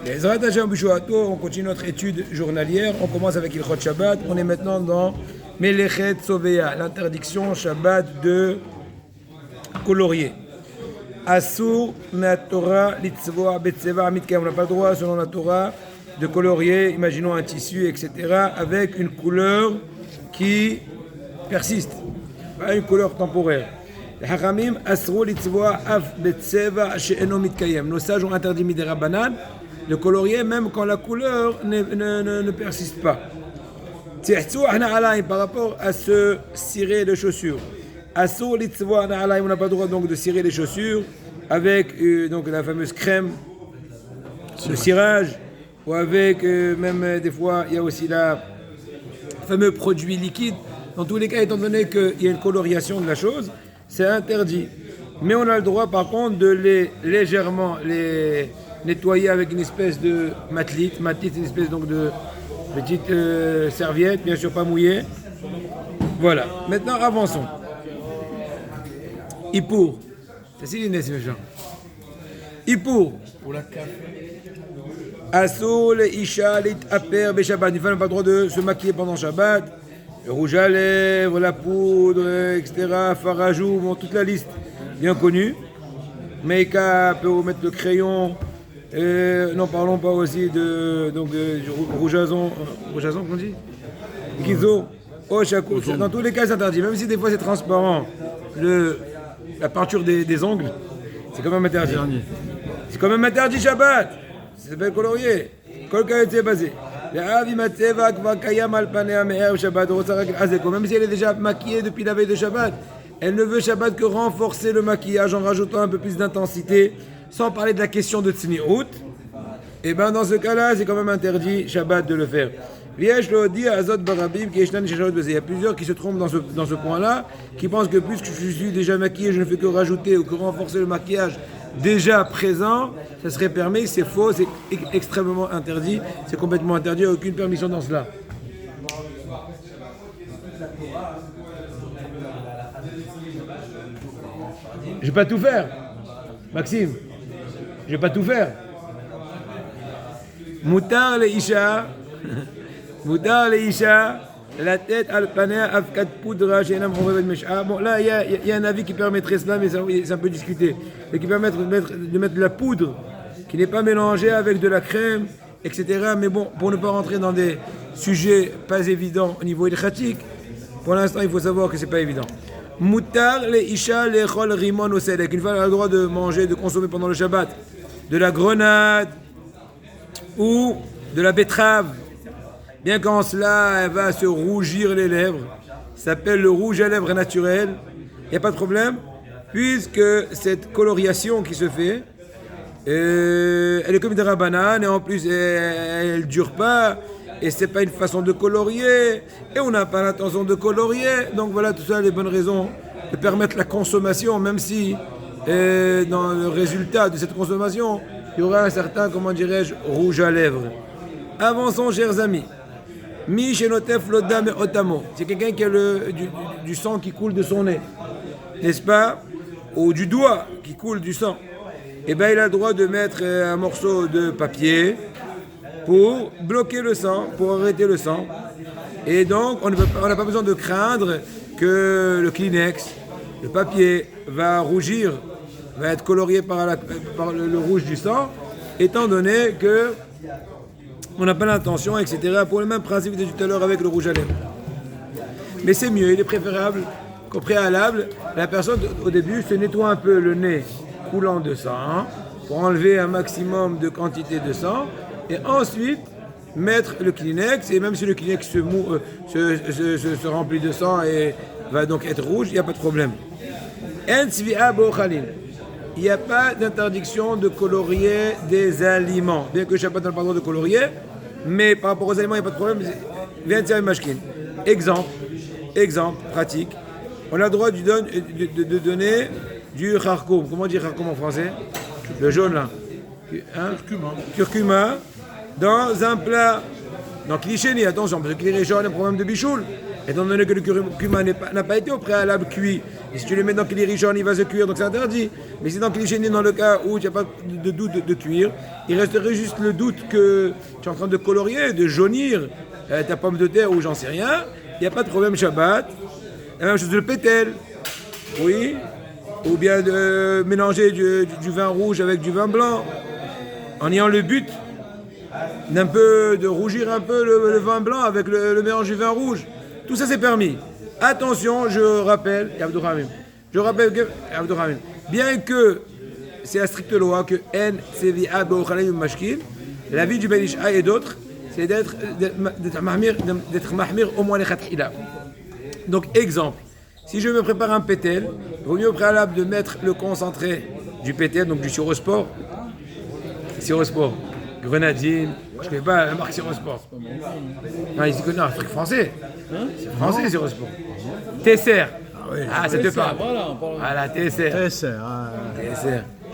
Bezrat Hashem Bishuato, on continue notre étude journalière. On commence avec Ilchot Shabbat. On est maintenant dans Melechet Soveya, l'interdiction Shabbat de colorier. Asur na Torah litzvoa betzeva mitkam. On n'a pas le droit, selon la Torah, de colorier, imaginons un tissu, etc., avec une couleur qui persiste, pas une couleur temporaire. Les Hachamim asru litzvoa af betzeva she'eno mitkayem. Nos sages ont interdit midirabanan de colorier même quand la couleur ne persiste pas. Par rapport à ce ciré de chaussures, on n'a pas le droit donc de cirer les chaussures avec donc la fameuse crème de cirage, ou avec même des fois il y a aussi le fameux produit liquide. Dans tous les cas, étant donné qu'il y a une colorisation de la chose, c'est interdit. Mais on a le droit par contre de les légèrement les nettoyer avec une espèce de matlite. Matlite, c'est une espèce donc de petite serviette, bien sûr pas mouillée. Voilà. Maintenant, avançons. Ippour. C'est Inès, méchant. Ippour. Pour la café. Assour le isha lit-aper be-Shabbat. Une femme n'a pas le droit de se maquiller pendant Shabbat. Le rouge à lèvres, la poudre, etc. Farajou, bon, toute la liste bien connue. Make-up, peut mettre le crayon. Non, parlons pas aussi de rougeazon, comment on dit? Guizo, chakou. Dans tous les cas, c'est interdit. Même si des fois c'est transparent, la peinture des ongles, c'est quand même interdit. C'est quand même interdit Shabbat. Ça s'appelle colorier. Kolka basé. Même si elle est déjà maquillée depuis la veille de Shabbat, elle ne veut Shabbat que renforcer le maquillage en rajoutant un peu plus d'intensité, sans parler de la question de Tzni'ut. Et bien dans ce cas-là, c'est quand même interdit Shabbat de le faire. Il y a plusieurs qui se trompent dans ce point-là, qui pensent que puisque je suis déjà maquillé, je ne fais que rajouter ou que renforcer le maquillage déjà présent, ça serait permis. C'est faux, c'est extrêmement interdit, c'est complètement interdit, il n'y a aucune permission dans cela. Je vais pas tout faire, Maxime. Je vais pas tout faire. Moutar le isha, la tête al panea afkat poudra shenam rovevet mesha. Bon, là, il y a un avis qui permettrait cela, mais c'est un peu discuté. Et qui permet de mettre de la poudre qui n'est pas mélangée avec de la crème, etc. Mais bon, pour ne pas rentrer dans des sujets pas évidents au niveau ilchatique, pour l'instant, il faut savoir que c'est pas évident. Moutar le isha le chol rimon au sedek. Une femme a le droit de manger, de consommer pendant le Shabbat de la grenade ou de la betterave. Bien qu'en cela, elle va se rougir les lèvres. Ça s'appelle le rouge à lèvres naturel. Il n'y a pas de problème, puisque cette colorisation qui se fait, elle est comme des rabanane, et en plus, elle ne dure pas. Et c'est pas une façon de colorier, et on n'a pas l'intention de colorier. Donc voilà, tout ça, les bonnes raisons de permettre la consommation, même si dans le résultat de cette consommation, il y aura un certain, comment dirais-je, rouge à lèvres. Avançons, chers amis. Mi shenotef lodam otamo. C'est quelqu'un qui a du sang qui coule de son nez, n'est-ce pas? Ou du doigt qui coule du sang. Eh bien, il a le droit de mettre un morceau de papier pour bloquer le sang, pour arrêter le sang. Et donc, on n'a pas besoin de craindre que le Kleenex, le papier, va rougir, va être colorié par le rouge du sang, étant donné que on n'a pas l'intention, etc. Pour le même principe de tout à l'heure avec le rouge à lèvres. Mais c'est mieux, il est préférable qu'au préalable, la personne au début se nettoie un peu le nez coulant de sang pour enlever un maximum de quantité de sang, et ensuite mettre le Kleenex, et même si le Kleenex se remplit de sang et va donc être rouge, il n'y a pas de problème. Il n'y a pas d'interdiction de colorier des aliments. Bien que Shabbat n'a pas le droit de colorier, mais par rapport aux aliments, il n'y a pas de problème. Exemple pratique. On a le droit de donner du kharkoum. Comment dire kharkoum en français? Le jaune là. Curcuma dans un plat. Donc l'ichénie, attention, parce que les gens ont un problème de bichoul. étant donné que le cumin n'a pas été au préalable cuit. Et si tu le mets dans Kli Rishon, il va se cuire, donc c'est interdit. Mais si dans Kli Sheni, dans le cas où il n'y a pas de doute de cuire, il resterait juste le doute que tu es en train de colorier, de jaunir ta pomme de terre ou j'en sais rien. Il n'y a pas de problème Shabbat. La même chose le pétel. Oui. Ou bien de mélanger du vin rouge avec du vin blanc. En ayant le but de rougir un peu le vin blanc avec le mélange du vin rouge. Tout ça c'est permis. Attention, je rappelle que, bien que c'est la stricte loi que la vie du Ben Ishai et d'autres, c'est d'être mahmir au moins les khat'ila. Donc exemple, si je me prépare un pétel, il vaut mieux au préalable de mettre le concentré du pétel, donc du Sirosport, grenadine, je ne connais pas la marque Sirosport. Non, ils disent que non, un truc français. C'est français Sirosport. Tesser. Ah, ça te parle. Voilà, Tesser. Tesser.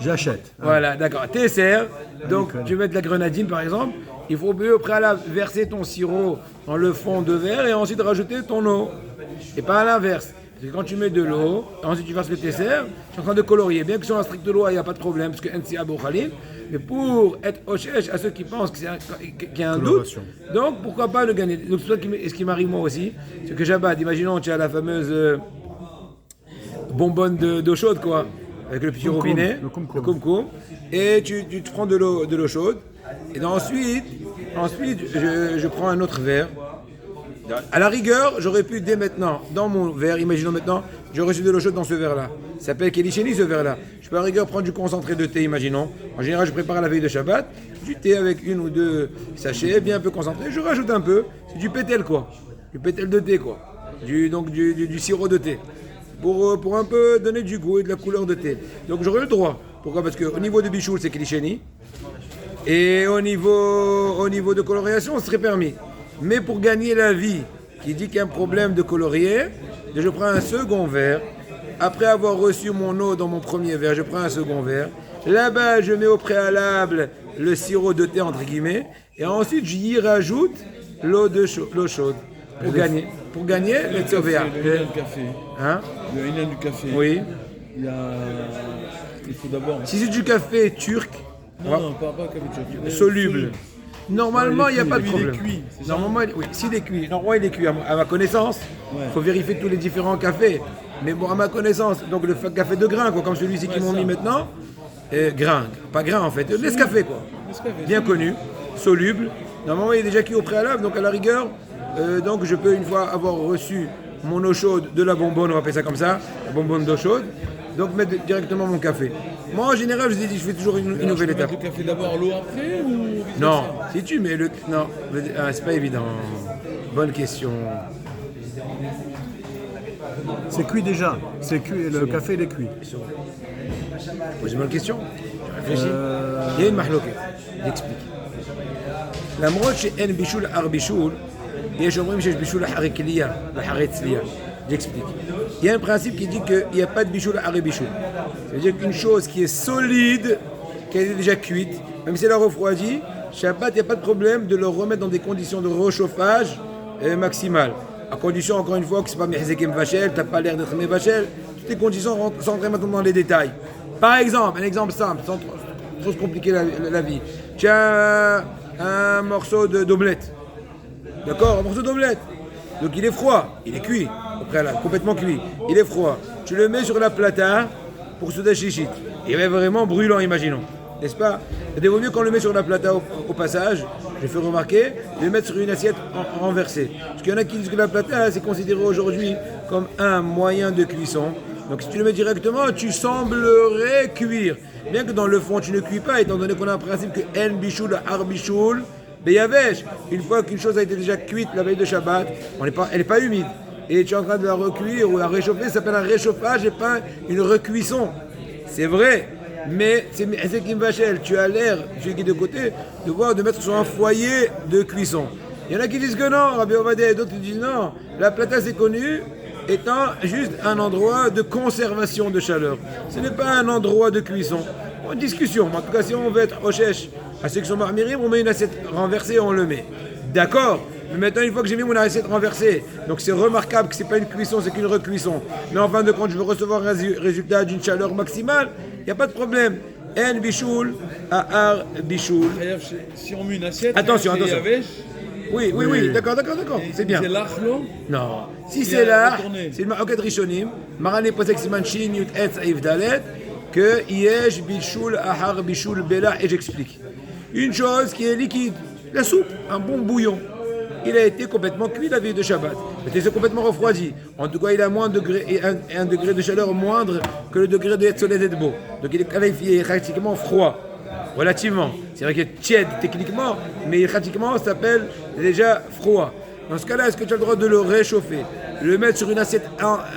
J'achète. Voilà, d'accord. Tesser. Donc, tu mets de la grenadine par exemple. Il faut au préalable verser ton sirop dans le fond de verre et ensuite rajouter ton eau. Et pas à l'inverse. Parce que quand tu mets de l'eau, ensuite tu verses le tesser, tu es en train de colorier. Bien que sur la stricte loi, il n'y a pas de problème, parce que NCA Khalil. Mais pour être hochèche à ceux qui pensent qu'il y a un doute, donc pourquoi pas le gagner. Donc ce qui m'arrive moi aussi, c'est que Shabbat, imaginons tu as la fameuse bonbonne d'eau chaude, quoi, avec le petit robinet, le kumkum, et tu te prends de l'eau chaude, et ensuite je prends un autre verre. À la rigueur, j'aurais pu dès maintenant, dans mon verre, imaginons maintenant, j'ai reçu de l'eau chaude dans ce verre-là. Ça s'appelle Kelisheni ce verre-là. Je peux à la rigueur prendre du concentré de thé, imaginons. En général, je prépare à la veille de Shabbat, du thé avec une ou deux sachets, bien un peu concentré. Je rajoute un peu, c'est du pétel quoi. Du pétel de thé quoi. Du sirop de thé. Pour un peu donner du goût et de la couleur de thé. Donc j'aurais le droit. Pourquoi ? Parce qu'au niveau de bichoul, c'est Kelisheni. Et au niveau de colorisation, ce serait permis. Mais pour gagner la vie, qui dit qu'il y a un problème de colorier, je prends un second verre. Après avoir reçu mon eau dans mon premier verre, je prends un second verre. Là-bas, je mets au préalable le sirop de thé, entre guillemets. Et ensuite, j'y rajoute l'eau chaude. Pour gagner, le tzovéa. Le Hénin du café. Hein ? Le Hénin du café. Oui. Il faut d'abord... Si c'est du café turc, Non, pas café turc. soluble. Normalement, il n'y a pas de problème. Il est cuit, c'est ça ? Normalement, oui, s'il est cuit. Normalement, il est cuit. À ma connaissance, il faut vérifier tous les différents cafés. Mais bon, à ma connaissance, donc le café de grain, quoi, comme celui-ci qu'ils m'ont mis maintenant, grain, pas grain en fait, Nescafé, quoi. Bien connu, soluble. Normalement, il est déjà cuit au préalable, donc à la rigueur, donc je peux, une fois avoir reçu mon eau chaude de la bonbonne, on va appeler ça comme ça, la bonbonne d'eau chaude, donc mettre directement mon café. Moi, en général, je fais toujours une nouvelle étape. Le café d'abord, l'eau après ou... Non, si tu mets le... Non, c'est pas évident. Bonne question. C'est cuit déjà. C'est cuit. Le café, il est cuit. Pose-moi une question. Je réfléchis. Il y a une mahlouka. J'explique. La mode chez En Bichoul Ar Bichoul, il y a Shomrim chez Bichoul Harikliya, la Haritzliya. J'explique. Il y a un principe qui dit qu'il n'y a pas de Bichoul Ar Bichoul. C'est-à-dire qu'une chose qui est solide, qui est déjà cuite, même si elle a refroidi, Shabbat, il n'y a pas de problème de le remettre dans des conditions de réchauffage maximales. À condition, encore une fois, que ce n'est pas Mehzekem Vachel, tu n'as pas l'air d'être Vachel. Toutes les conditions sont rentrer maintenant dans les détails. Par exemple, un exemple simple, sans trop se compliquer la vie. Tu as un morceau d'omelette. D'accord ? Un morceau d'omelette. Donc il est froid, il est cuit, au préalable, complètement cuit. Il est froid. Tu le mets sur la plata pour souder chichit. Il est vraiment brûlant, imaginons. N'est-ce pas ? Il vaut mieux qu'on le met sur la plata au passage, je fais remarquer, de le mettre sur une assiette renversée. Parce qu'il y en a qui disent que la plata, c'est considéré aujourd'hui comme un moyen de cuisson. Donc si tu le mets directement, tu semblerais cuire. Bien que dans le fond, tu ne cuis pas, étant donné qu'on a un principe que En Bichoul, Ar Bichoul, Beyavesh. Une fois qu'une chose a été déjà cuite la veille de Shabbat, elle n'est pas humide. Et tu es en train de la recuire ou la réchauffer, ça s'appelle un réchauffage et pas une recuisson. C'est vrai. Mais c'est Kim Vachel, tu as l'air, celui qui est de côté, de mettre sur un foyer de cuisson. Il y en a qui disent que non, Rabbi Ovadia, et d'autres qui disent non. La plata, c'est connu étant juste un endroit de conservation de chaleur. Ce n'est pas un endroit de cuisson. En discussion, en tout cas, si on veut être hochèche à ceux qui sont marmirim, on met une assiette renversée et on le met. D'accord ? Mais maintenant, une fois que j'ai mis mon assiette renversée, donc c'est remarquable que c'est pas une cuisson, c'est qu'une recuisson. Mais en fin de compte, je veux recevoir un résultat d'une chaleur maximale, il n'y a pas de problème. En bichoul, ahar bichoul. Si on met une assiette, Attention, c'est attention. yavesh, Oui, d'accord, c'est bien. c'est l'achlo. Non. Si Il c'est a là, retourné. c'est le Maroket Rishonim. Marane posek siman shin yut et saïf dalet que yesh bichoul ahar bichoul bela et j'explique. Une chose qui est liquide, la soupe, un bon bouillon. Il a été complètement cuit la veille de Shabbat. Il était complètement refroidi. En tout cas, il a moins de degré, et un degré de chaleur moindre que le degré de Etzolet Edbo. Donc il est qualifié pratiquement froid. Relativement. C'est vrai qu'il est tiède techniquement, mais pratiquement ça s'appelle déjà froid. Dans ce cas-là, est-ce que tu as le droit de le réchauffer, le mettre sur une assiette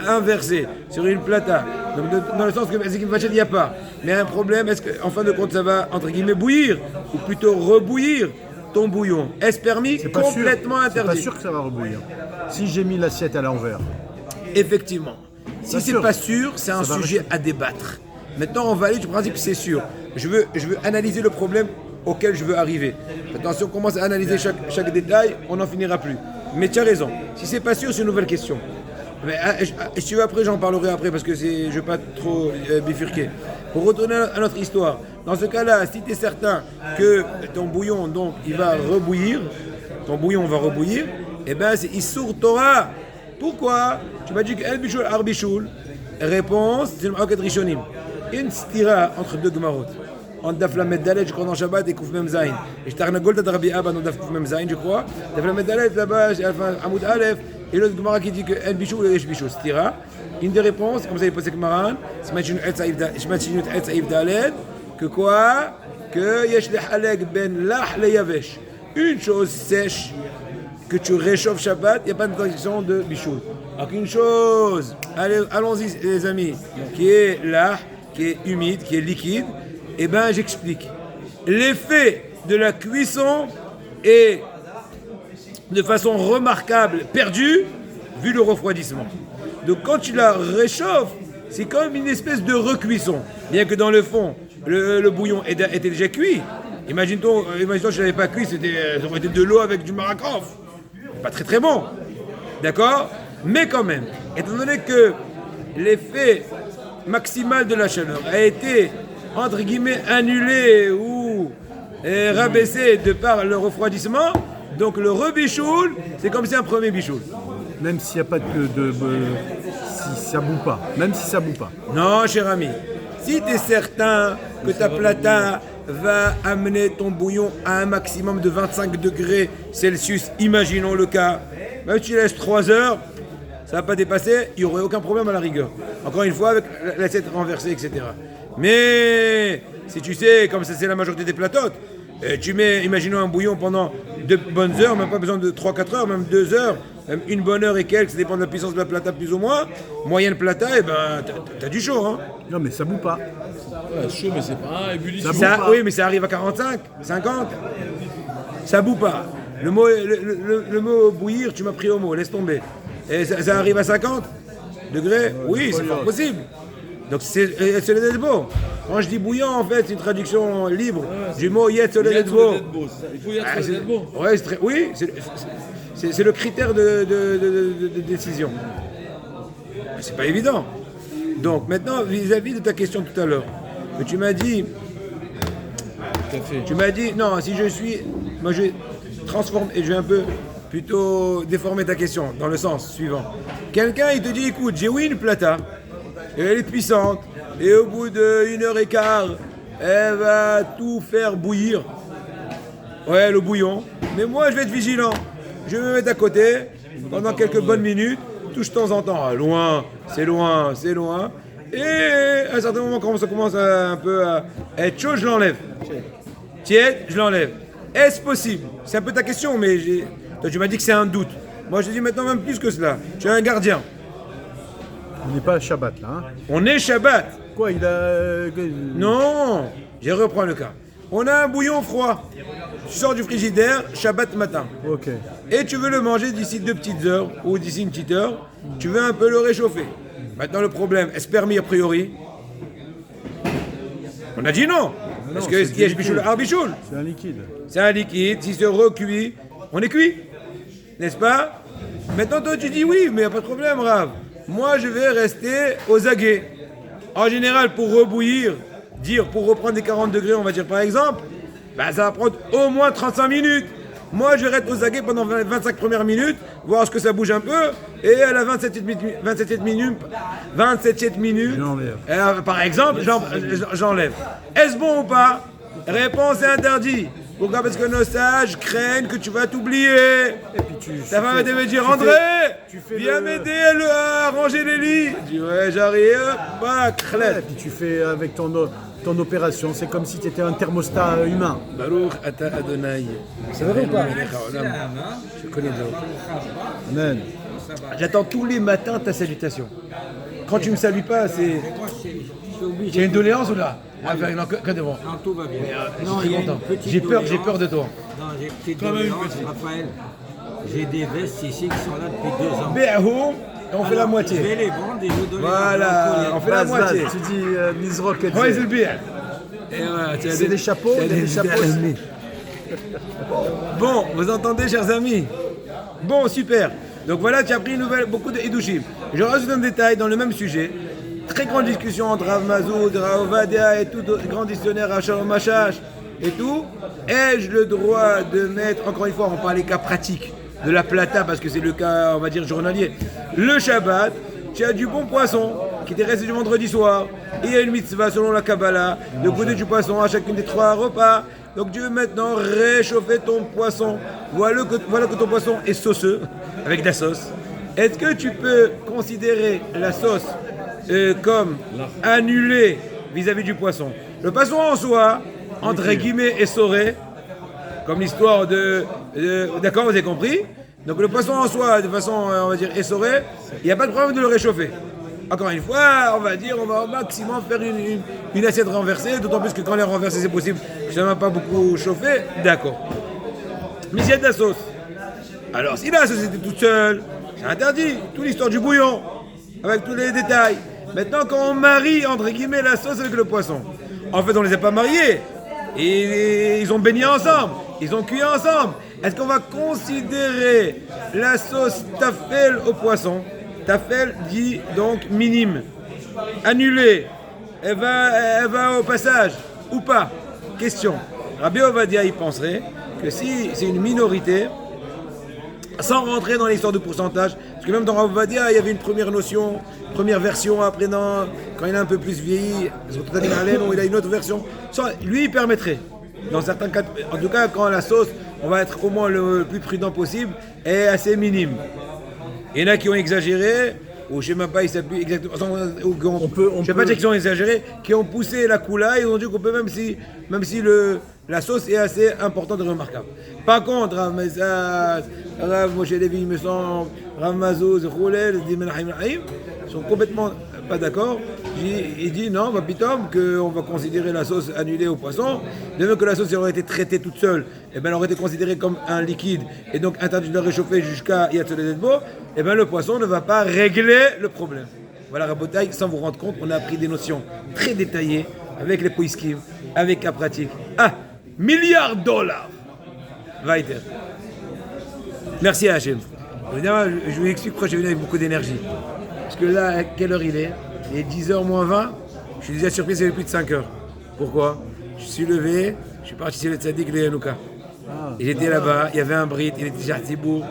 inversée, sur une plata? Donc dans le sens que il n'y a pas. Mais un problème, est-ce qu'en fin de compte ça va entre guillemets bouillir, ou plutôt rebouillir ton bouillon? Est-ce permis? C'est pas Complètement sûr. interdit. C'est pas sûr que ça va rebouillir. Si j'ai mis l'assiette à l'envers. Effectivement. Si Pas c'est sûr. pas sûr, c'est un Ça va sujet à débattre. Maintenant, on va aller du principe que c'est sûr. Je veux analyser le problème auquel je veux arriver. Maintenant, si on commence à analyser chaque détail, on n'en finira plus. Mais tu as raison. Si c'est pas sûr, c'est une nouvelle question. Mais si tu veux, après, j'en parlerai après parce que je ne veux pas trop bifurquer. Pour retourner à notre histoire, dans ce cas-là, si tu es certain que ton bouillon, donc, il va rebouillir, eh bien, c'est Issour Torah. Pourquoi? Tu m'as dit que El Bichoul Arbichoul. Réponse, c'est le Maroket Rishonim. Une stira entre deux Gemarot. En Daf Lamed Dalet, je crois dans Shabbat et Kouf Mem Zayin. Et je t'arnagol de Rabbi Abba dans Daf Kouf Mem Zayin, je crois. Daf Lamed Dalet, là-bas, Amoud Aleph. Et l'autre Gemara qui dit que El Bichoul et El Bichoul. Stira. Une des réponses, comme ça il pose avec Maran, c'est Machinut Et Saïf Dalet, que quoi? Que Yesh le Halek ben Lach le Yavesh. Une chose sèche que tu réchauffes Shabbat, il n'y a pas d'interdiction de bichoul. Alors qu'une chose, allons-y les amis, qui est là, qui est humide, qui est liquide, eh bien j'explique. L'effet de la cuisson est de façon remarquable perdu vu le refroidissement. Donc quand tu la réchauffes, c'est comme une espèce de recuisson. Bien que dans le fond, le bouillon était déjà cuit. Imagine-toi, je ne l'avais pas cuit, ça aurait été de l'eau avec du maracrof. Pas très très bon, d'accord? Mais quand même, étant donné que l'effet maximal de la chaleur a été, entre guillemets, annulé ou rabaissé de par le refroidissement, donc le rebichoul, c'est comme si un premier bichoul. Même s'il n'y a pas si ça boue pas. Même si ça boue pas. Non, cher ami, si tu es certain que ta plata va amener ton bouillon à un maximum de 25 degrés Celsius, imaginons le cas, même si tu laisses 3 heures, ça ne va pas dépasser, il n'y aurait aucun problème à la rigueur. Encore une fois, avec l'assiette renversée, etc. Mais si tu sais, comme ça c'est la majorité des platotes, tu mets, imaginons un bouillon pendant 2 bonnes heures, même pas besoin de 3-4 heures, même 2 heures, même 1 bonne heure et quelques, ça dépend de la puissance de la plata plus ou moins. Moyenne plata, eh ben, t'as du chaud, hein. Non, mais ça boue pas. Ouais, chaud, mais c'est pas ébullition. Oui, mais ça arrive à 45, 50. Ça boue pas. Le mot bouillir, tu m'as pris au mot, laisse tomber. Et ça arrive à 50 degrés? Oui, c'est fort possible. Donc c'est le Nedbo. Quand je dis bouillant, en fait, c'est une traduction libre du mot Yet Soled Nedbo. Il faut y être sur le Nedbo. Oui, c'est le critère de décision. C'est pas évident. Donc maintenant, vis-à-vis de ta question tout à l'heure, que tu m'as dit, non, si je suis, moi je transforme et je vais un peu plutôt déformer ta question dans le sens suivant. Quelqu'un il te dit, écoute, j'ai oui une plata, et elle est puissante, et au bout d'1 heure et quart, elle va tout faire bouillir. Ouais, le bouillon. Mais moi, je vais être vigilant. Je vais me mettre à côté pendant quelques bonnes minutes, touche de temps en temps. Loin, c'est loin. Et à un certain moment, quand ça commence un peu à être chaud, je l'enlève. Tiède, je l'enlève. Est-ce possible? C'est un peu ta question, mais toi, tu m'as dit que c'est un doute. Moi, je te dis maintenant même plus que cela. Tu es un gardien. On n'est pas à Shabbat là. Hein. On est Shabbat. Quoi, il a. Non, je reprends le cas. On a un bouillon froid. Tu sors du frigidaire, Shabbat matin. Ok. Et tu veux le manger d'ici 2 petites heures ou d'ici une petite heure. Tu veux un peu le réchauffer. Maintenant, le problème, est-ce permis a priori? On a dit non. Parce que Yesh Bichoul Ar Bichoul. C'est un liquide. C'est un liquide. Si c'est recuit, on est cuit. n'est-ce pas? Maintenant, toi, tu dis oui, mais il n'y a pas de problème, Rav. Moi, je vais rester aux aguets. En général, pour rebouillir, pour reprendre des 40 degrés, on va dire par exemple, ça va prendre au moins 35 minutes. Moi, je reste aux aguets pendant 25 premières minutes, voir ce que ça bouge un peu, et à la 27e minute, par exemple, j'enlève. Est-ce bon ou pas? Réponse est interdit. Pourquoi? Parce que nos sages craignent que tu vas t'oublier. Et puis Ta femme va te dire, André, viens m'aider à ranger les lits. Je dis, ouais, j'arrive. Bah, et puis tu fais avec ton opération, c'est comme si tu étais un thermostat humain. Baruch ata Adonai. C'est vrai ou pas? Je connais d'autres. Amen. J'attends tous les matins ta salutation. Quand tu me salues pas, c'est. Tu as une doléance ou là? Non, que devant. Non, tout va bien. Non, je suis content. J'ai peur de toi. Non, j'ai petite doléance, Raphaël. J'ai des vestes ici qui sont là depuis 2 ans. Béhoum, et on fait la moitié. Je vais les vendre et vous donner Voilà, on fait la moitié. Tu dis Nizrok et Ouais, c'est le bien. c'est des chapeaux, il y a des chapeaux. Bon, vous entendez, chers amis? Bon, super. Donc voilà, tu as pris beaucoup de Hidushim. Je rajoute un détail dans le même sujet. Très grande discussion entre Rav Mazoud, Rav Ovadia et tous les grands dictionnaires, Hachar Machash et tout. Ai-je le droit de mettre, encore une fois, on parle des cas pratiques, de la plata parce que c'est le cas, on va dire, journalier. Le Shabbat, tu as du bon poisson qui t'est resté du vendredi soir. Et il y a une mitzvah selon la Kabbalah de goûter du poisson à chacune des 3 repas. Donc tu veux maintenant réchauffer ton poisson. Voilà que ton poisson est sauceux, avec de la sauce. Est-ce que tu peux considérer la sauce comme annulée vis-à-vis du poisson? Le poisson en soi, entre guillemets, est sauré, comme l'histoire de d'accord, vous avez compris? Donc le poisson en soi, de façon, on va dire, essorée, il n'y a pas de problème de le réchauffer. Encore une fois, on va dire, on va au maximum faire une assiette renversée, d'autant plus que quand elle est renversée, c'est possible que ça ne va pas beaucoup chauffer, d'accord. Mais s'il y a de la sauce, alors si la sauce était toute seule, c'est interdit, toute l'histoire du bouillon, avec tous les détails. Maintenant, quand on marie, entre guillemets, la sauce avec le poisson, en fait, on ne les a pas mariés, et ils ont baigné ensemble, ils ont cuit ensemble. Est-ce qu'on va considérer la sauce tafel au poisson? Tafel dit donc minime, annulée, elle va au passage ou pas? Question. Rabbi Ovadia y penserait que si c'est une minorité, sans rentrer dans l'histoire de pourcentage, parce que même dans Rabbi Ovadia, il y avait une première notion, première version, après quand il a un peu plus vieilli, il a une autre version. Ça, lui, il permettrait. Dans certains cas, en tout cas, quand la sauce, on va être au moins le plus prudent possible, est assez minime. Il y en a qui ont exagéré, ou je ne sais même pas, ils s'appuient exactement. Je ne sais pas dire qu'ils ont exagéré, qui ont poussé la coula, ils ont dit qu'on peut, même si la sauce est assez importante et remarquable. Par contre, Rav Messas, Rav Moshe Levi, il me semble, Rav Mazouz, Roulel, ils sont complètement pas d'accord. Il dit non, Papitom, qu'on va considérer la sauce annulée au poisson. De même que la sauce aurait été traitée toute seule, et ben elle aurait été considérée comme un liquide et donc interdit de la réchauffer jusqu'à Yatsoledetbo, et ben le poisson ne va pas régler le problème. Voilà, Rabotaï, sans vous rendre compte, on a appris des notions très détaillées avec les poiskim, avec la pratique. Ah, milliards de dollars. Weiter. Merci à Hachem. Évidemment, je vous explique pourquoi je suis venu avec beaucoup d'énergie. Parce que là, à quelle heure il est? Il est 10h moins 20. Je suis déjà surpris, c'est plus de 5 heures. Pourquoi? Je suis levé, je suis parti chez le Tzadik, le Yanouka. Il était là-bas, il y avait un Brit, il était déjà Tibour.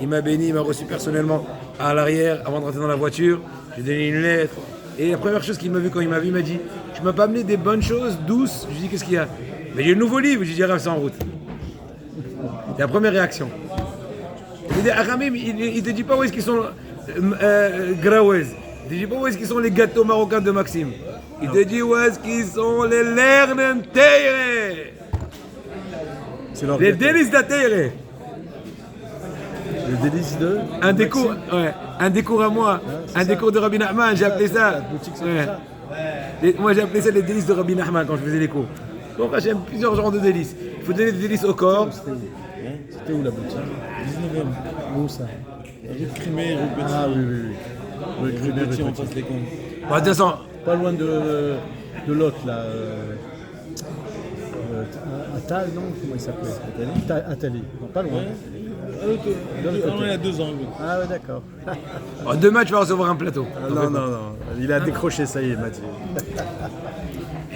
Il m'a béni, il m'a reçu personnellement à l'arrière avant de rentrer dans la voiture. J'ai donné une lettre. Et la première chose qu'il m'a vu quand il m'a vu, il m'a dit: tu m'as pas amené des bonnes choses douces? Je lui ai dit: qu'est-ce qu'il y a? Mais j'ai un nouveau livre. Je lui ai dit: c'est en route. C'est la première réaction. Il dit: Aramim, il te dit pas où est-ce qu'ils sont Grawez. Il te dit pas où est-ce qu'ils sont les gâteaux marocains de Maxime. Il te dit où est-ce qu'ils sont les Lernen Teire. Les délices de la Teire. Les délices de un des cours, ouais, un des cours à moi, un des cours de Rabbi Nachman, j'ai appelé ça. Moi j'ai appelé ça les délices de Rabbi Nachman quand je faisais les cours. Bon, j'aime plusieurs genres de délices. Il faut donner des délices au corps. C'était où la boutique? 19e. Où ça? Rue Crimée, rue Petit. Ah oui. Rue Crimée, Rue Petit, rue on Petit. passe les comptes. Bon, de toute façon, Pas loin de l'autre là. Attal, non? Comment il s'appelait? Attali. Non, pas loin. Il y a 2 ans. Oui. Ah ouais, d'accord. En demain, tu vas recevoir un plateau. Non, il a décroché, ça y est, Mathieu.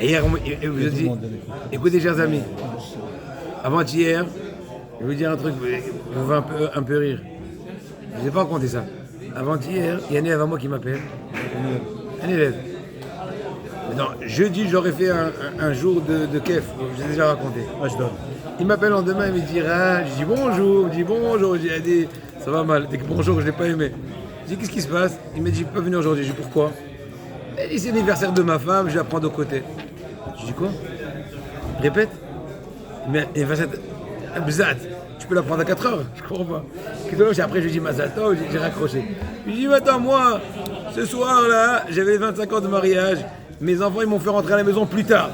Et hier, vous avez dit, écoutez, chers amis, avant-hier, je vais vous dire un truc, vous va un peu rire. Je ne vous ai pas raconté ça. Avant-hier, il y a un élève à moi qui m'appelle. Un élève. Non, jeudi, j'aurais fait un jour de kef, je l'ai déjà raconté. Ah, je donne. Il m'appelle en demain, il me dit je dis bonjour, j'ai dit ça va mal, dès que bonjour, je l'ai pas aimé. Je dis qu'est-ce qui se passe? Il m'a dit je peux pas venir aujourd'hui, je dis pourquoi? Il dit c'est l'anniversaire de ma femme, je la prends de côté. Je dis quoi? Répète. Mais anniversaire Bzat, tu peux la prendre à 4 heures? Je comprends pas. Après je lui dis Mazato, j'ai raccroché. Je lui dis attends moi, ce soir là, j'avais 25 ans de mariage, mes enfants ils m'ont fait rentrer à la maison plus tard.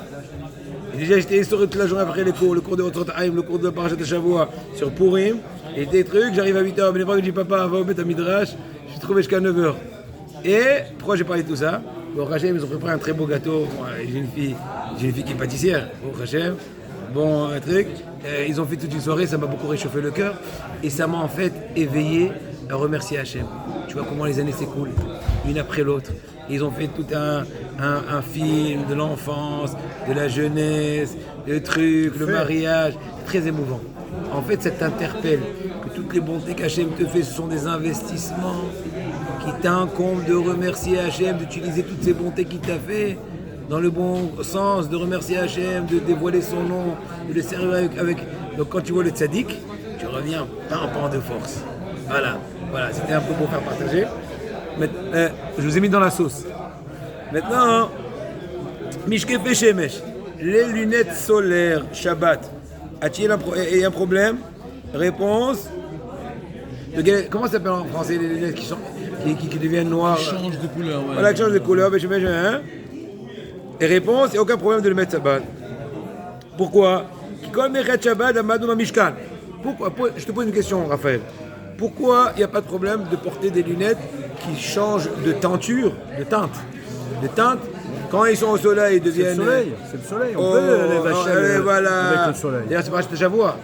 Et déjà j'étais historique toute la journée après les cours, le cours de Otrot Haïm, le cours de Parashat Shavua sur Purim, et des trucs, j'arrive à 8h, mais les parents me disent papa, va au Beth Midrash, je suis trouvé jusqu'à 9h. Et pourquoi j'ai parlé de tout ça? Bon, Hachem, ils ont préparé un très beau gâteau. Moi, j'ai une fille qui est pâtissière. Bon, Hachem, bon un truc. Ils ont fait toute une soirée, ça m'a beaucoup réchauffé le cœur. Et ça m'a en fait éveillé à remercier Hachem. Tu vois comment les années s'écoulent, une après l'autre. Ils ont fait tout un film de l'enfance, de la jeunesse, le truc, le mariage. Très émouvant. En fait, ça t'interpelle que toutes les bontés qu'Hachem te fait, ce sont des investissements qui t'incombent de remercier Hachem, d'utiliser toutes ces bontés qu'il t'a fait dans le bon sens, de remercier Hachem, de dévoiler son nom, de le servir avec... Donc quand tu vois le tzaddik, tu reviens pimpant de force. Voilà, c'était un peu pour faire partager. Mais, je vous ai mis dans la sauce. Maintenant, Mishkefe Shemesh, les lunettes solaires, Shabbat. A-t-il un problème? Réponse. Comment ça s'appelle en français les lunettes qui deviennent noires? Change de couleur. Ouais. Voilà, qui change de couleur. Hein? Et réponse, il n'y a aucun problème de le mettre Shabbat. Pourquoi? Pourquoi? Je te pose une question, Raphaël. Pourquoi il n'y a pas de problème de porter des lunettes qui changent de teinture, de teinte? Quand ils sont au soleil, ils deviennent... C'est le soleil, on peut les vacher voilà. avec le soleil. D'ailleurs, c'est pas acheter Shavua.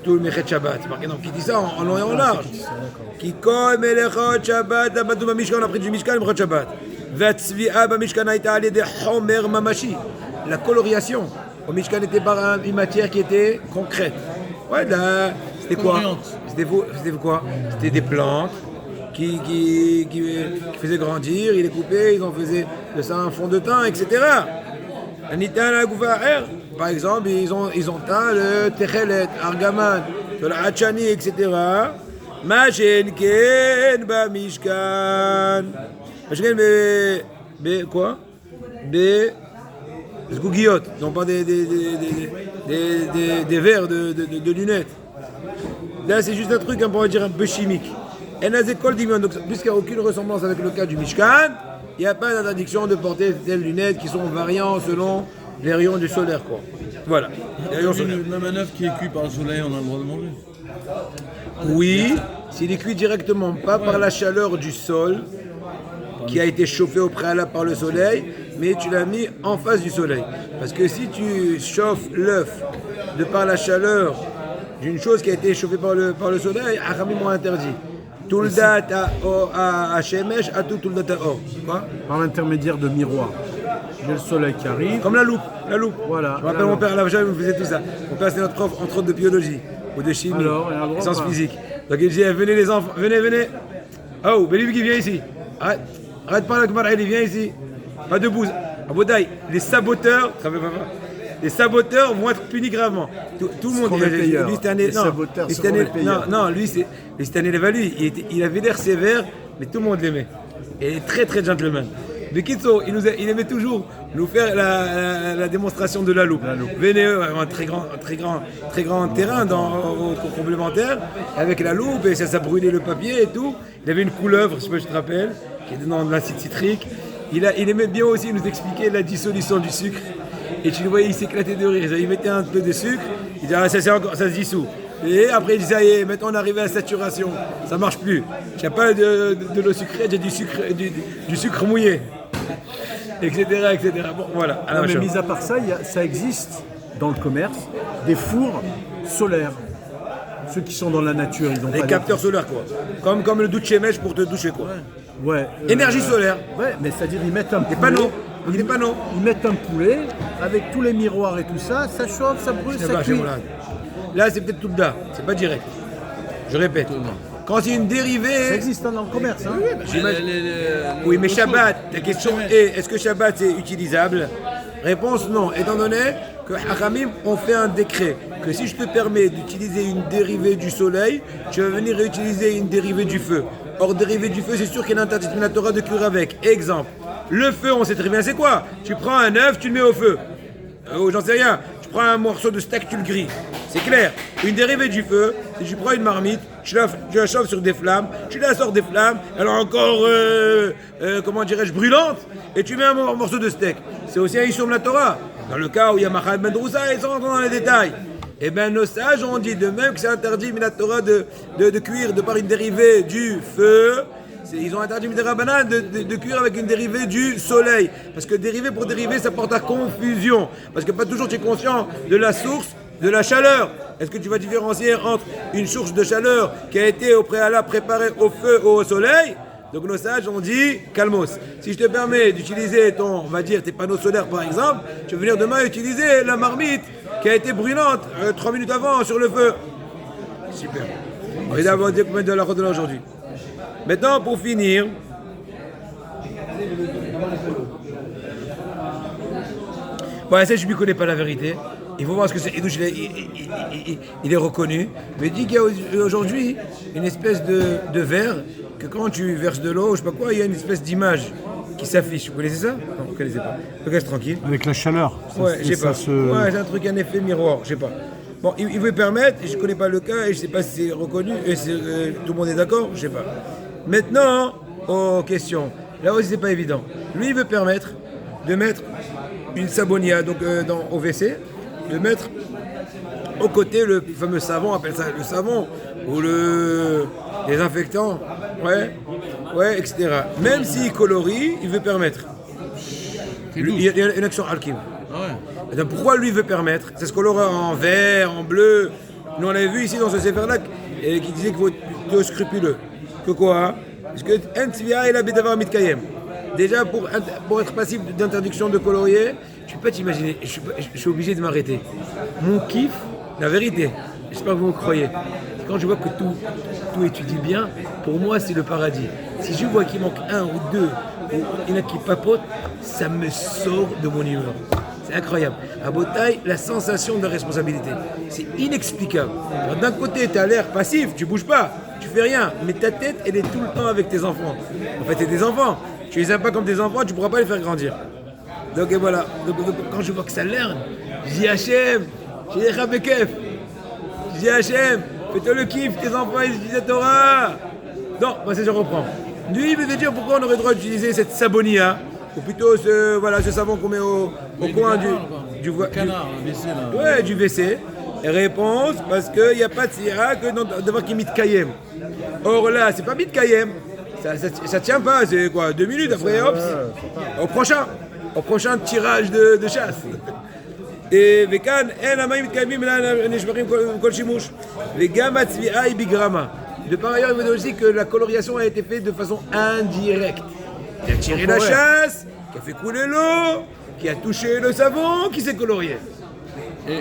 Tout le Mechet Shabbat. C'est marqué, non, qui dit ça en long et en large. Qui comme Melechot Shabbat, Abadou Bamishkan, on a pris du Mishkan, Mechet Shabbat. Vatzvi'a Bamishkan a été allé de Homer Mamashi. La colorisation au Mishkan était par une matière qui était concrète. Ouais, là, c'était quoi? C'était quoi? C'était des plantes qui faisaient grandir, ils les coupaient, ils en faisaient de ça un fond de teint, etc. Par exemple, ils ont teint le Techelet, Argaman, le Hachani, etc. Machen ken ba mishkan. Machen quoi? Des zgougiot, non pas des verres de lunettes. Là, c'est juste un truc, on pourrait dire un peu chimique. Donc, puisqu'il n'y a aucune ressemblance avec le cas du Mishkan, il n'y a pas d'interdiction de porter telles lunettes qui sont variantes selon les rayons du solaire, quoi. Voilà. Même un œuf qui est cuit par le soleil, on a le droit de manger. Oui, s'il est cuit directement, pas par la chaleur du sol, qui a été chauffé au préalable par le soleil, mais tu l'as mis en face du soleil. Parce que si tu chauffes l'œuf de par la chaleur d'une chose qui a été chauffée par le soleil, Achamim m'ont interdit. Tout le date à Shemesh, à tout le date à Or. Quoi? Par l'intermédiaire de miroirs. J'ai le soleil qui arrive. Comme la loupe. Voilà. Je me rappelle mon père à la Vajal, il me faisait tout ça. Mon père c'était notre prof, entre autres de biologie ou de chimie, sciences physiques. Donc il disait venez les enfants, venez. Oh, Belibki, viens ici. Arrête pas avec Mar'eli, viens ici. Pas de bouse. Aboudaï, les saboteurs vont être punis gravement. Tout le monde lui cette année. Les saboteurs seront les payeurs. Non, lui cette année l'évalue. Il avait l'air sévère, mais tout le monde l'aimait. Et il est très très gentleman. Mais Kitso, il aimait toujours nous faire la démonstration de la loupe. Venez, un très grand terrain au complémentaire, avec la loupe, et ça brûlait le papier et tout. Il avait une couleuvre, je sais pas si tu te rappelles, qui était dans l'acide citrique. Il aimait bien aussi nous expliquer la dissolution du sucre. Et tu le voyais, il s'éclatait de rire. Il mettait un peu de sucre, il disait ça se dissout. Et après il disait ça y est, maintenant on est arrivé à la saturation, ça marche plus. Il n'y a pas de l'eau sucrée, il y a du sucre mouillé. Etc. Bon, voilà. Non, mais mis à part ça, ça existe dans le commerce des fours solaires. Ceux qui sont dans la nature, ils ont Les pas capteurs solaires, quoi. Comme le douche mèche pour te doucher, quoi. Ouais. Énergie solaire. Ouais, mais c'est-à-dire ils mettent un Des poulet. panneaux. Des panneaux. Ils mettent un poulet avec tous les miroirs et tout ça, ça chauffe, ça brûle, C'est ça pas chez cuit. moi, là, c'est peut-être tout le là. C'est pas direct. Je répète. Quand c'est une Ça dérivée. existe dans le commerce. Hein. Oui, mais Shabbat, la question est est-ce que Shabbat c'est utilisable? Réponse non, étant donné que Hakamim ont fait un décret que si je te permets d'utiliser une dérivée du soleil, tu vas venir réutiliser une dérivée du feu. Or, dérivée du feu, c'est sûr qu'il y a une interdiction de la Torah de cuire avec. Exemple, le feu, on sait très bien c'est quoi. Tu prends un œuf, tu le mets au feu. J'en sais rien. Tu prends un morceau de steak, tu le grilles. C'est clair. Une dérivée du feu, c'est tu prends une marmite, tu la chauffes sur des flammes, tu la sors des flammes, elle est encore, comment dirais-je, brûlante, et tu mets un morceau de steak. C'est aussi un Ishom la Torah. Dans le cas où il y a Machal Ben Droussa, ils sont rentrés dans les détails. Eh bien, nos sages ont dit de même que c'est interdit, mais la Torah de cuire de par une dérivée du feu. Ils ont interdit Midarabanan de cuire avec une dérivée du soleil. Parce que dérivé pour dérivé, ça porte à confusion. Parce que pas toujours tu es conscient de la source de la chaleur. Est-ce que tu vas différencier entre une source de chaleur qui a été au préalable préparée au feu ou au soleil? Donc nos sages ont dit, calmos, si je te permets d'utiliser on va dire tes panneaux solaires par exemple, tu vas venir demain utiliser la marmite qui a été brûlante 3 minutes avant sur le feu. Super. On va d'abord dire combien de la redonne aujourd'hui. Maintenant, pour finir, bon, ça, je ne lui connais pas la vérité. Il faut voir ce que c'est. Edouche, il est reconnu. Mais il dit qu'il y a aujourd'hui une espèce de verre que quand tu verses de l'eau, je sais pas quoi, il y a une espèce d'image qui s'affiche. Vous connaissez ça? Non, vous ne connaissez pas. Reste tranquille. Avec la chaleur. Ouais, je sais pas. Ouais, c'est un truc, un effet miroir, je sais pas. Bon, il veut permettre, je ne connais pas le cas et je ne sais pas si c'est reconnu et si tout le monde est d'accord, je ne sais pas. Maintenant, aux questions. Là aussi, c'est pas évident. Lui, il veut permettre de mettre une sabonia donc, au WC, de mettre au côté le fameux savon, on appelle ça le savon, ou le désinfectant, ouais, etc. Même s'il colorie, il veut permettre. Il y a une action alchim. Ah ouais. Donc, pourquoi lui veut permettre? C'est ce qu'on aura en vert, en bleu. Nous, on l'avait vu ici dans ce séfer-là qui disait qu'il faut être scrupuleux. Que quoi? Parce que un tzvia et la bédavar mitkayem. Déjà, pour être passif d'interdiction de colorier, tu peux pas t'imaginer, je suis obligé de m'arrêter. Mon kiff, la vérité, j'espère que vous me croyez, quand je vois que tout étudie bien, pour moi, c'est le paradis. Si je vois qu'il manque un ou deux, ou il y en a qui papotent, ça me sort de mon humeur. C'est incroyable. À Botaï, la sensation de responsabilité, c'est inexplicable. Alors, d'un côté, tu as l'air passif, tu bouges pas, tu fais rien, mais ta tête, elle est tout le temps avec tes enfants. En fait, c'est des enfants. Tu les aimes pas comme tes enfants, tu pourras pas les faire grandir. Donc et voilà. Donc, quand je vois que ça lerne, je dis Hachem, j'ai des Rabekef. Je dis Hachem, fais-toi le kiff, tes enfants, ils utilisent la Torah. Non, moi je reprends. Lui, il veut te dire pourquoi on aurait le droit d'utiliser cette sabonia, ou plutôt ce savon qu'on met au coin du canard, le WC là. Ouais, du WC. Et réponse, parce qu'il n'y a pas de sira que d'avoir qui mitkayem. Or là, c'est pas mitkayem. Ça tient pas, c'est quoi, 2 minutes après, hop, au prochain tirage de chasse. Et Vekan, en amayim mitkayemim la neshbachim kol shimush. Vegam atzvi'a ibigrama. De par ailleurs, il veut dire aussi que la colorisation a été faite de façon indirecte. Qui a tiré la chasse, qui a fait couler l'eau, qui a touché le savon, qui s'est colorié.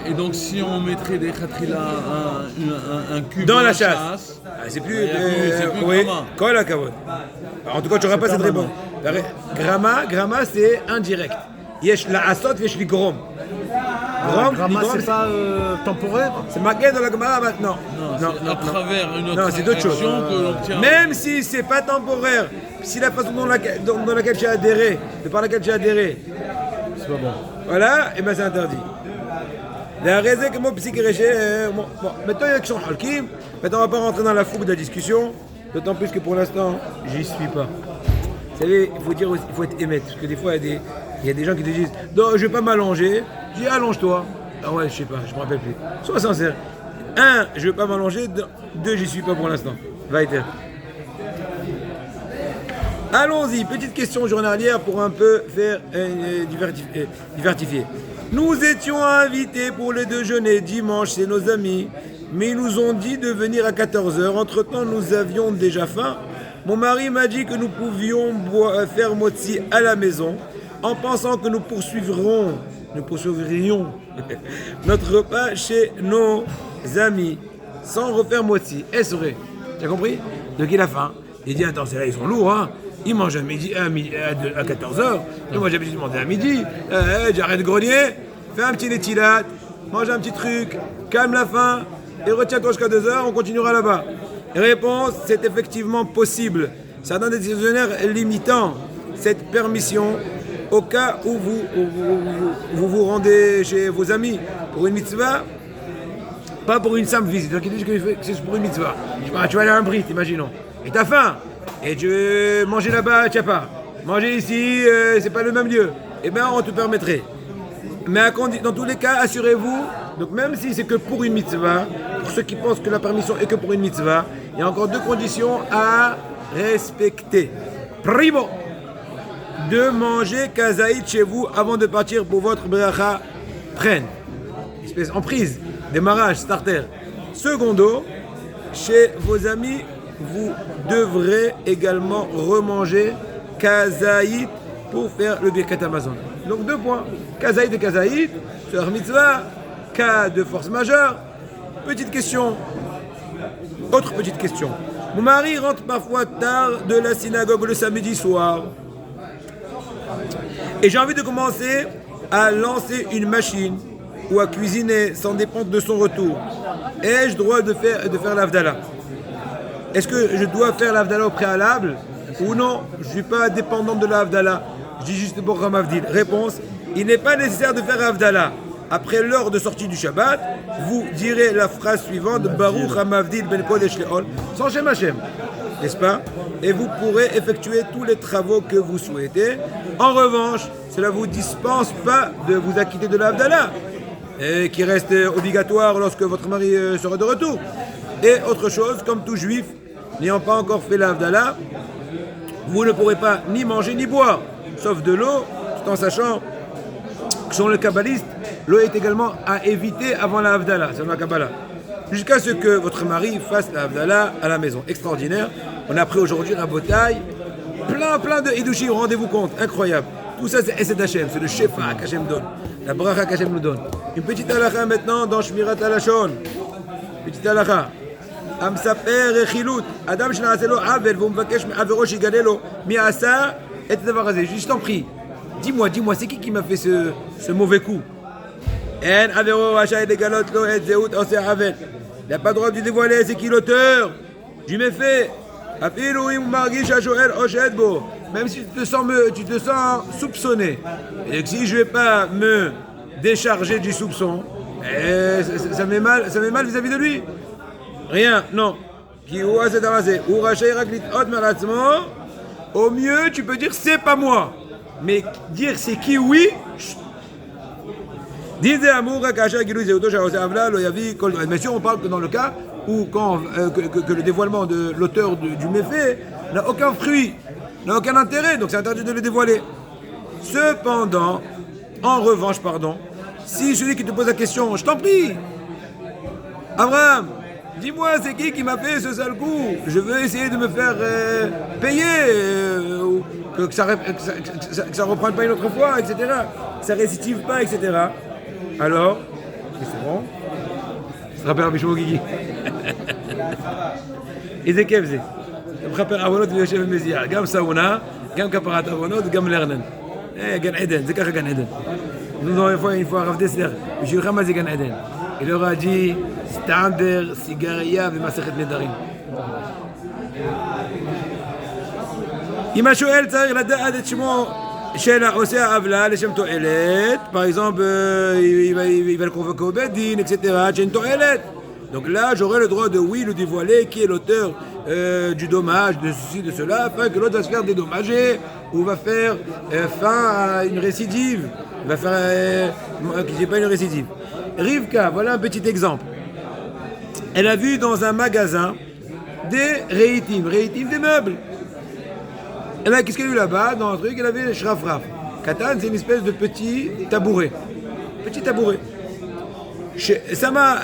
Et donc si on mettrait des khatrila, un cube dans la chasse, c'est plus oui, kol hakavod. En tout cas, tu n'auras pas cette réponse. Grama, c'est indirect. Yesh la asot, yesh li grom. Grama, c'est pas temporaire. C'est marqué dans la Gemara maintenant. Non, à travers une autre c'est d'autres choses. action que l'on tient. Même si c'est pas temporaire, si la façon dans laquelle tu as adhéré, par laquelle tu as adhéré, C'est pas bon. voilà, et ben c'est interdit. La raison que mon psyché, bon, maintenant il y a qui sont halkim. Maintenant on va pas rentrer dans la fougue de la discussion, d'autant plus que pour l'instant, j'y suis pas. Vous savez, il faut être émettre, parce que des fois il y a des gens qui te disent non, je vais pas m'allonger. Je dis allonge-toi. Ah ouais, je sais pas, je me rappelle plus. Sois sincère. 1, je vais pas m'allonger. 2, j'y suis pas pour l'instant. Va être. Allons-y, petite question journalière pour un peu faire diversifier. Nous étions invités pour le déjeuner dimanche, c'est nos amis mais ils nous ont dit de venir à 14h. Entre-temps, nous avions déjà faim. Mon mari m'a dit que nous pouvions faire motzi à la maison, en pensant que nous poursuivrions notre repas chez nos amis, sans refaire motzi. Est-ce vrai? Tu as compris? Donc il a faim. Il dit, attends, ceux-là, ils sont lourds, hein. Ils mangent à 14h. Et moi, j'avais demandé à midi. J'arrête de grogner. Fais un petit netilat. Mange un petit truc. Calme la faim. Et retiens-toi jusqu'à 2h. On continuera là-bas. Réponse, c'est effectivement possible. Certains décisionnaires limitant cette permission au cas où vous rendez chez vos amis pour une mitzvah, pas pour une simple visite. Donc, ils disent que c'est pour une mitzvah. Tu vas aller à un brit, imaginons. Et t'as faim. Et tu veux manger là-bas, tu n'as pas. Manger ici, c'est pas le même lieu. Eh bien, on te permettrait. Mais dans tous les cas, assurez-vous, donc même si c'est que pour une mitzvah, pour ceux qui pensent que la permission est que pour une mitzvah, il y a encore 2 conditions à respecter. Primo, de manger kazaït chez vous avant de partir pour votre bracha prenne. Espèce en prise, démarrage, starter. Secondo, chez vos amis, vous devrez également remanger kazaït pour faire le birkat Amazon. Donc 2 points. Kazaït et kazaït, sur mitzvah, cas de force majeure. Petite question. Autre petite question. Mon mari rentre parfois tard de la synagogue le samedi soir. Et j'ai envie de commencer à lancer une machine ou à cuisiner sans dépendre de son retour. Ai-je droit de faire l'Havdalah? Est-ce que je dois faire l'Havdalah au préalable ou non? Je ne suis pas dépendant de l'Havdalah. Je dis juste pour Ramavdil. Réponse, il n'est pas nécessaire de faire Havdalah. Après l'heure de sortie du Shabbat, vous direz la phrase suivante, Baruch Ramavdil ben Kodesh Le'ol, sans Shem Hashem, n'est-ce pas? Et vous pourrez effectuer tous les travaux que vous souhaitez. En revanche, cela ne vous dispense pas de vous acquitter de l'Havdalah, et qui reste obligatoire lorsque votre mari sera de retour. Et autre chose, comme tout juif, n'ayant pas encore fait l'Havdalah, vous ne pourrez pas ni manger ni boire, sauf de l'eau, tout en sachant que selon le kabbaliste, l'eau est également à éviter avant la Havdalah, selon la Kabbalah. Jusqu'à ce que votre mari fasse la Havdalah à la maison. Extraordinaire. On a appris aujourd'hui à Botaï plein de Hidushim, rendez-vous compte, incroyable. Tout ça c'est Esed Hashem, c'est le Shefa qu'Hashem donne, la bracha qu'Hashem nous donne. Une petite halakha maintenant dans Shmirat Halashon. Petite halakha. Amsaper Echilut, Adam Shna'aselo Avel, Vumvakesh Avero Shigalelo, Miasa, et Tavarazé. Je t'en prie, dis-moi, c'est qui m'a fait ce mauvais coup? Il n'a pas le droit de dévoiler, c'est qui l'auteur du méfait? Même si tu te sens soupçonné, et que si je ne vais pas me décharger du soupçon, ça met mal vis-à-vis de lui. Rien, non. Au mieux, tu peux dire c'est pas moi. Mais dire c'est qui, oui. Bien sûr, on parle que dans le cas où que le dévoilement de l'auteur du méfait n'a aucun fruit, n'a aucun intérêt, donc c'est interdit de le dévoiler. Cependant, en revanche, si celui qui te pose la question, je t'en prie, Abraham, dis-moi, c'est qui m'a fait ce sale coup? Je veux essayer de me faire payer, que ça ne reprenne pas une autre fois, etc. Que ça ne récidive pas, etc. Alors, c'est bon. Ça rappelle Rabbi Shimon Gigi. Et c'est qu'est-ce que c'est? Ça rappelle Avonot de Yoshev Mezia. Gam Saouna, Gam Kaparat Avonot, Gam Lernen. Gan Eden, c'est quoi Gan Eden? Nous avons une fois Rav Dessler, je lui ai ramassé Gan Eden. Il leur a dit Stander, Sigaria, et Masechet Nedarim. Il m'a choisi, il a dit chez la Osea Avla, les Shem Toelet, par exemple, il va le convoquer au Bedin, etc. Chez une Toelet. Donc là, j'aurai le droit de, oui, le dévoiler, qui est l'auteur du dommage, de ceci, de cela, afin que l'autre va se faire dédommager, ou va faire fin à une récidive. Il va faire qu'il n'y ait pas une récidive. Rivka, voilà un petit exemple. Elle a vu dans un magasin des réitim des meubles. Qu'est-ce qu'elle a eu là-bas? Dans un truc, elle avait shrafraf. Katan, c'est une espèce de petit tabouret. Sama,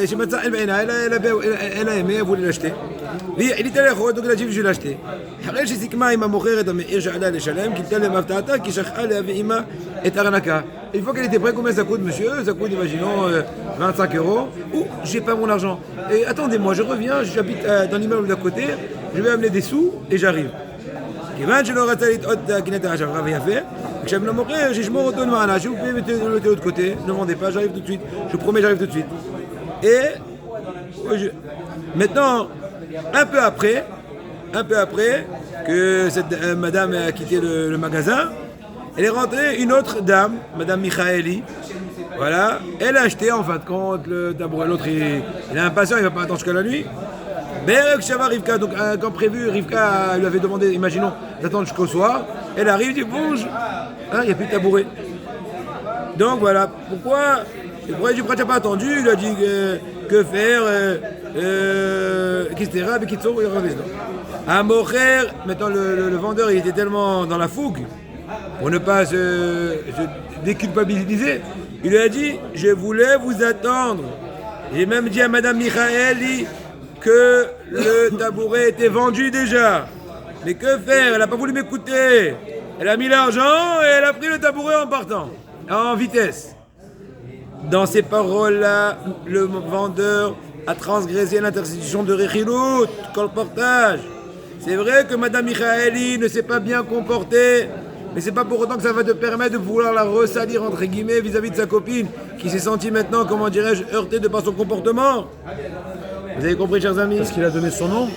chez Matza El Beina, elle a aimé, elle voulait l'acheter. Il était allé donc il a dit je vais l'acheter. אחרי שסיכמה עם המוכרת המחיר שעלה לשלם, קיבלה להם הפתעתה כי שכחה להביא עימה את ארנקה. Une fois qu'elle était prête, combien ça coûte, monsieur? Ça coûte, imaginons, 25 €. Ou j'ai pas mon argent. Et attendez-moi, je reviens, j'habite dans l'immeuble d'à côté, je vais amener des sous et j'arrive. כיוון שלא רצה לטעות קינתה השערה ויפה, כשאני למוכר, שישמור אותו למענה, si vous pouvez mettre de l'autre côté, ne vendez pas, j'arrive tout de suite. Je promets, j'arrive tout de suite. Et maintenant, un peu après que cette madame a quitté le magasin, elle est rentrée une autre dame, madame Michaeli. Voilà, elle a acheté en fin de compte le tabouret. L'autre, il est impatient, il va pas attendre jusqu'à la nuit. Berek Shava Rivka, donc quand prévu, Rivka lui avait demandé, imaginons, d'attendre jusqu'au soir. Elle arrive, dit bonjour, il n'y a plus de tabouret. Donc voilà, pourquoi tu n'as pas attendu, il a dit que faire, etc. Mais qui sont, il revient. À Mocher, maintenant le vendeur il était tellement dans la fougue, pour ne pas se déculpabiliser, il lui a dit je voulais vous attendre. J'ai même dit à madame Michaeli que le tabouret était vendu déjà. Mais que faire? Elle n'a pas voulu m'écouter. Elle a mis l'argent et elle a pris le tabouret en partant, en vitesse. Dans ces paroles-là, le vendeur a transgressé l'interdiction de Rechilut, colportage. C'est vrai que madame Michaeli ne s'est pas bien comportée, mais c'est pas pour autant que ça va te permettre de vouloir la ressalir entre guillemets vis-à-vis de sa copine, qui s'est sentie maintenant, comment dirais-je, heurtée de par son comportement. Vous avez compris, chers amis? Parce qu'il a donné son nom.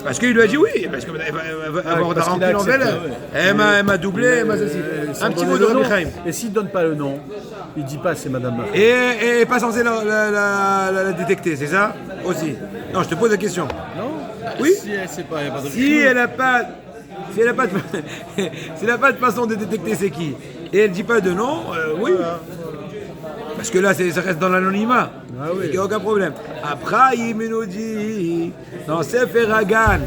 Parce qu'il lui a dit oui, parce que avoir rempli l'enveloppe, elle m'a doublé, elle m'a ceci. Un petit mot de Rabbi Chaim. Et s'il ne donne pas le nom, il ne dit pas c'est madame Marc. Et pas censé la détecter, c'est ça? Aussi. Non, je te pose la question. Non? Oui. Si elle sait pas, il n'y a pas de Si elle n'a pas, si elle n'a pas de façon de détecter c'est qui, et elle ne dit pas de nom, oui. Parce que là, ça reste dans l'anonymat. Ah oui. Il n'y a aucun problème. Après, il nous dit, dans Sefer Hagan,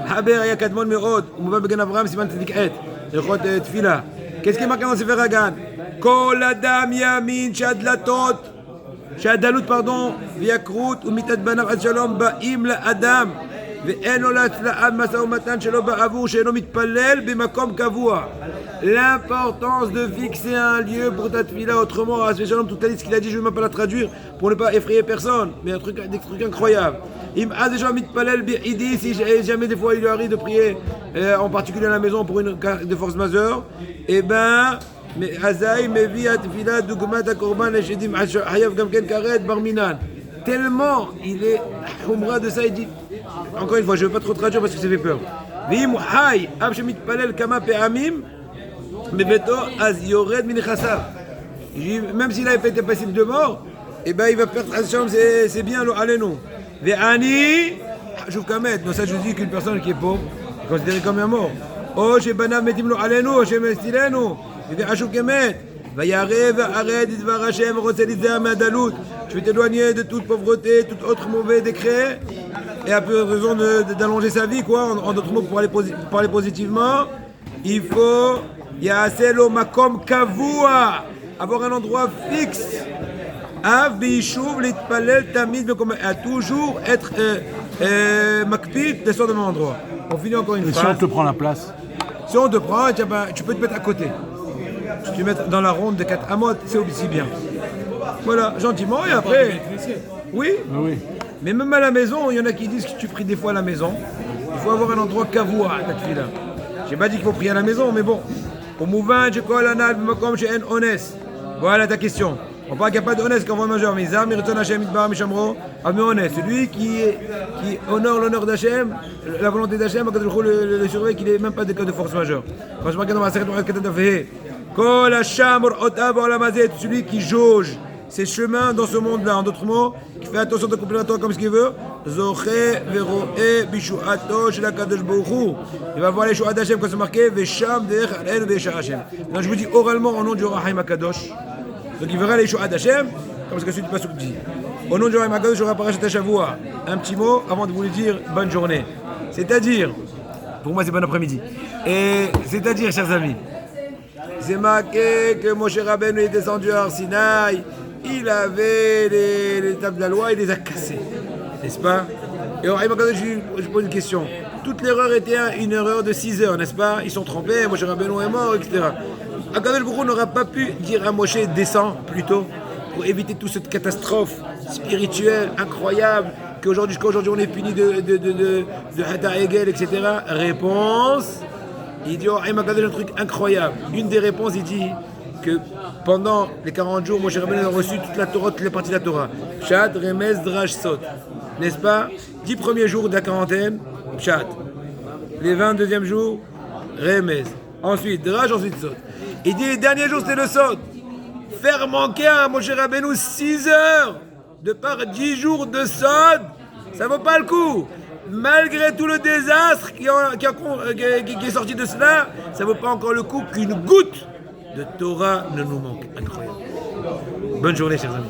Haber היה קדמון מאוד, הוא מובא בגן אברהם סימן צדיק עת, הלכות תפילה. qu'est-ce qui est marqué dans Sefer Hagan? כל אדם יאמין שהדלות, ויקרות ומיתת בניו עד שלום באים לאדם, ואין לו להצלחה משא ומתן שלא בעבור שאינו מתפלל במקום קבוע. L'importance de fixer un lieu pour ta tefila, autrement, Shalom, tout à l'heure, ce qu'il a dit, je ne vais même pas la traduire pour ne pas effrayer personne, mais des trucs incroyables. Si jamais des fois il lui arrive de prier, en particulier à la maison pour une cas de force majeure, eh ben, tellement il est humra de ça, il dit, encore une fois, je ne veux pas trop traduire parce que ça fait peur. Même s'il a été passible de mort, eh ben il va perdre Hashem, c'est bien, allez-nous. Ve'ani, Hashuv Kamet, donc ça je dis qu'une personne qui est pauvre est considérée comme un mort. Oh, chez Banav metim lo alenu, chez Mestilenu, Hashuv Kamet. Vayarev, arrête, Idvar Hashem, Roselizah, Madalut. Je vais t'éloigner de toute pauvreté, tout autre mauvais décret, et à peu raison d'allonger sa vie, quoi. En d'autres mots, pour parler positivement, il faut Ya'aselo makom kavua, avoir un endroit fixe. Av bi'ishuv litpalel tamid, à toujours être makpid, descendre dans un endroit. On finit encore une Et phrase. si on te prend la place? Si on te prend, tu peux te mettre à côté. Si tu te mets dans la ronde de 4 amot, c'est aussi bien. Voilà, gentiment, et après. Oui, Oui. mais même à la maison, il y en a qui disent que tu pries des fois à la maison. Il faut avoir un endroit kavua à ta tefila. J'ai pas dit qu'il faut prier à la maison, mais bon. Au mouvement, je colle un albe, comme chez un honnête. Voilà ta question. On parle qu'il n'y a pas de honnête quand on va majeur. Mais Zam, Mirton Hashem, Idbar, Mishamro, Ami honnête. Celui qui honore l'honneur d'Hachem, la volonté d'Hachem, le surveille qu'il n'est même pas de cas de force majeure. Quand je marque dans ma série de Katadafé, Kol Hasham, Otav, Olamazet, celui qui jauge ses chemins dans ce monde-là, en d'autres mots, qui fait attention de couper la Torah comme ce qu'il veut, Zoché, Veroé, Bishuato, Shela Kadosh Baruch. Il va voir les Shuat d'Hachem quand c'est marqué, Vesham, Derech, Alen, Vesha Hachem. Donc je vous dis oralement au nom du Rahim Akadosh. Donc il verra les Shuat d'Hachem, comme ce que celui du Pasuk dit. Au nom du Rahim Akadosh, je rapproche à Shavua. Un petit mot avant de vous le dire, bonne journée. C'est-à-dire, pour moi c'est bon après-midi. Et c'est-à-dire, chers amis, C'est marqué que Moshe Rabbeinu est descendu à Arsinaï, il avait les tables de la loi, il les a cassées. N'est-ce pas? Et alors, je pose une question. Toute l'erreur était une erreur de 6 heures, n'est-ce pas? Ils sont trompés, Moshe Rabbeinu est mort, etc. Akadosh Baruch Hu n'aura pas pu dire à Moshe descends plus tôt pour éviter toute cette catastrophe spirituelle incroyable qu'aujourd'hui on est puni de Hata Hegel, etc. Réponse, il dit Akadosh un truc incroyable. Une des réponses, il dit que pendant les 40 jours, Moshe Rabbeinu a reçu toute la Torah, toutes les parties de la Torah. Pshat, Remez, Drach, Sot. N'est-ce pas? 10 premiers jours de la quarantaine, Pshat. Les 22e jours, Remez. Ensuite, Drach, ensuite Sot. Il dit les derniers jours, c'était le Sot. Faire manquer à Moshe Rabbeinu 6 heures de par 10 jours de Sot, ça vaut pas le coup. Malgré tout le désastre qui est sorti de cela, ça vaut pas encore le coup qu'une goutte de Torah ne nous manque. Incroyable. Bonne journée, chers amis.